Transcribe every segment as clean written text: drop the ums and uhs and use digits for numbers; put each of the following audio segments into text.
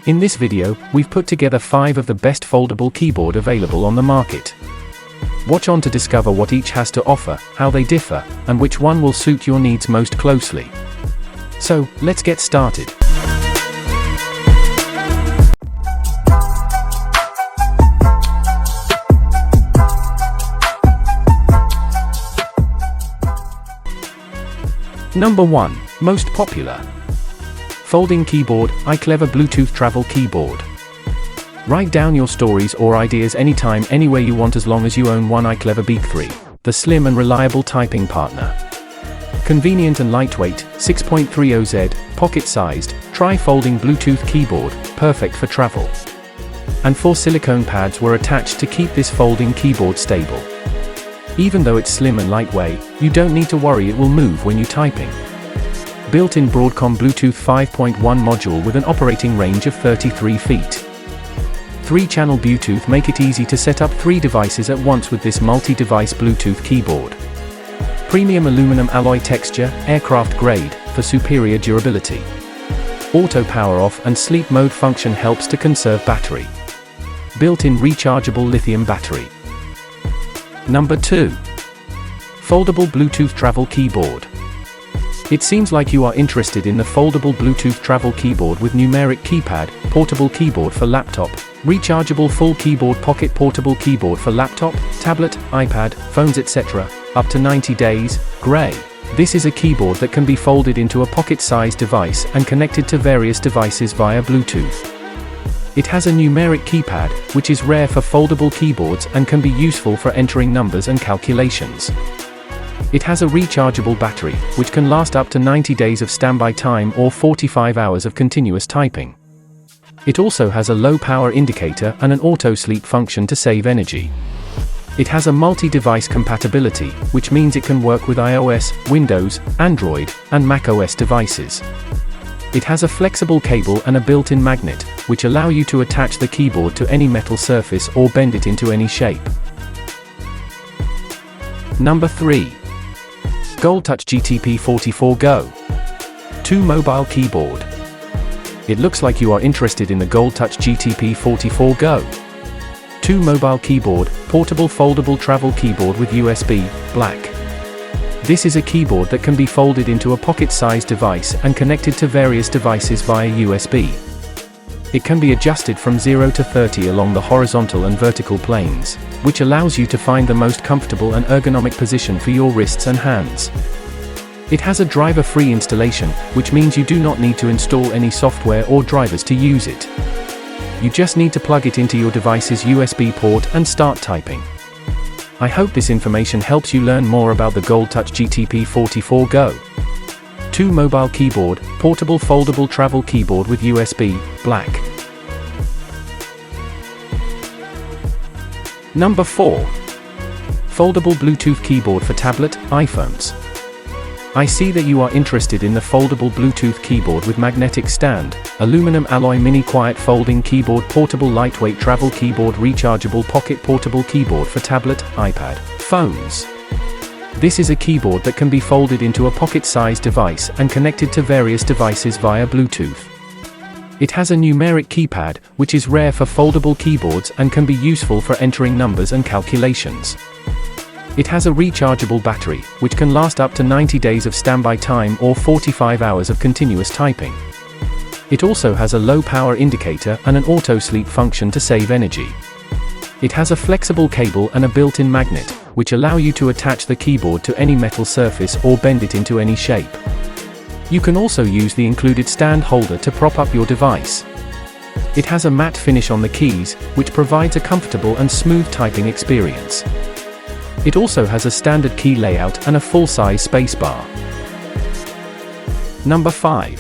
In this video, we've put together 5 of the best foldable keyboard available on the market. Watch on to discover what each has to offer, how they differ, and which one will suit your needs most closely. So, let's get started. Number 1. Most popular. Folding Keyboard, iClever Bluetooth Travel Keyboard. Write down your stories or ideas anytime, anywhere you want, as long as you own one iClever Beak 3, the slim and reliable typing partner. Convenient and lightweight, 6.30Z, pocket-sized, tri-folding Bluetooth keyboard, perfect for travel. And 4 silicone pads were attached to keep this folding keyboard stable. Even though it's slim and lightweight, you don't need to worry it will move when you're typing. Built-in Broadcom Bluetooth 5.1 module with an operating range of 33 feet. 3-channel Bluetooth make it easy to set up 3 devices at once with this multi-device Bluetooth keyboard. Premium aluminum alloy texture, aircraft grade, for superior durability. Auto power off and sleep mode function helps to conserve battery. Built-in rechargeable lithium battery. Number 2. Foldable Bluetooth Travel Keyboard. It seems like you are interested in the foldable Bluetooth travel keyboard with numeric keypad, portable keyboard for laptop, rechargeable full keyboard, pocket portable keyboard for laptop, tablet, iPad, phones, etc., up to 90 days, gray. This is a keyboard that can be folded into a pocket-sized device and connected to various devices via Bluetooth. It has a numeric keypad, which is rare for foldable keyboards and can be useful for entering numbers and calculations. It has a rechargeable battery, which can last up to 90 days of standby time or 45 hours of continuous typing. It also has a low power indicator and an auto sleep function to save energy. It has a multi-device compatibility, which means it can work with iOS, Windows, Android, and macOS devices. It has a flexible cable and a built-in magnet, which allow you to attach the keyboard to any metal surface or bend it into any shape. Number 3. Goldtouch GTP44 Go 2 Mobile Keyboard. It looks like you are interested in the Goldtouch GTP44 Go 2 Mobile Keyboard, portable foldable travel keyboard with USB, black. This is a keyboard that can be folded into a pocket-sized device and connected to various devices via USB. It can be adjusted from 0 to 30 along the horizontal and vertical planes, which allows you to find the most comfortable and ergonomic position for your wrists and hands. It has a driver-free installation, which means you do not need to install any software or drivers to use it. You just need to plug it into your device's USB port and start typing. I hope this information helps you learn more about the Goldtouch GTP44 Go 2 Mobile Keyboard, portable foldable travel keyboard with USB, black. Number 4. Foldable Bluetooth Keyboard for tablet, iPhones. I see that you are interested in the foldable Bluetooth keyboard with magnetic stand, aluminum alloy mini quiet folding keyboard, portable lightweight travel keyboard, rechargeable pocket portable keyboard for tablet, iPad, phones. This is a keyboard that can be folded into a pocket-sized device and connected to various devices via Bluetooth. It has a numeric keypad, which is rare for foldable keyboards and can be useful for entering numbers and calculations. It has a rechargeable battery, which can last up to 90 days of standby time or 45 hours of continuous typing. It also has a low power indicator and an auto sleep function to save energy. It has a flexible cable and a built-in magnet, which allow you to attach the keyboard to any metal surface or bend it into any shape. You can also use the included stand holder to prop up your device. It has a matte finish on the keys, which provides a comfortable and smooth typing experience. It also has a standard key layout and a full-size spacebar. Number 5.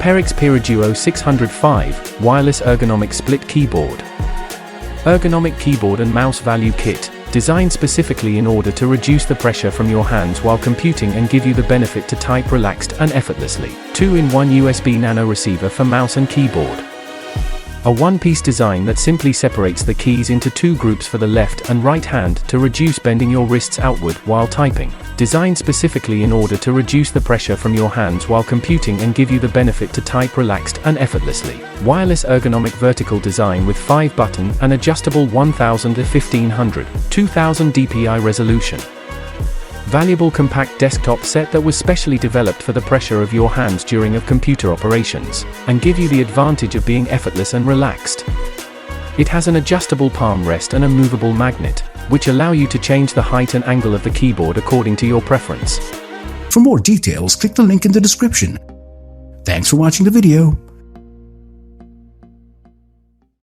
Perixx Piraduo 605 Wireless Ergonomic Split Keyboard. Ergonomic keyboard and mouse value kit, designed specifically in order to reduce the pressure from your hands while computing and give you the benefit to type relaxed and effortlessly. 2-in-1 USB nano receiver for mouse and keyboard. A one-piece design that simply separates the keys into two groups for the left and right hand to reduce bending your wrists outward while typing. Designed specifically in order to reduce the pressure from your hands while computing and give you the benefit to type relaxed and effortlessly. Wireless ergonomic vertical design with 5-button and adjustable 1000 to 1500, 2000 dpi resolution. Valuable compact desktop set that was specially developed for the pressure of your hands during of computer operations, and give you the advantage of being effortless and relaxed. It has an adjustable palm rest and a movable magnet, which allow you to change the height and angle of the keyboard according to your preference. For more details, click the link in the description. Thanks for watching the video.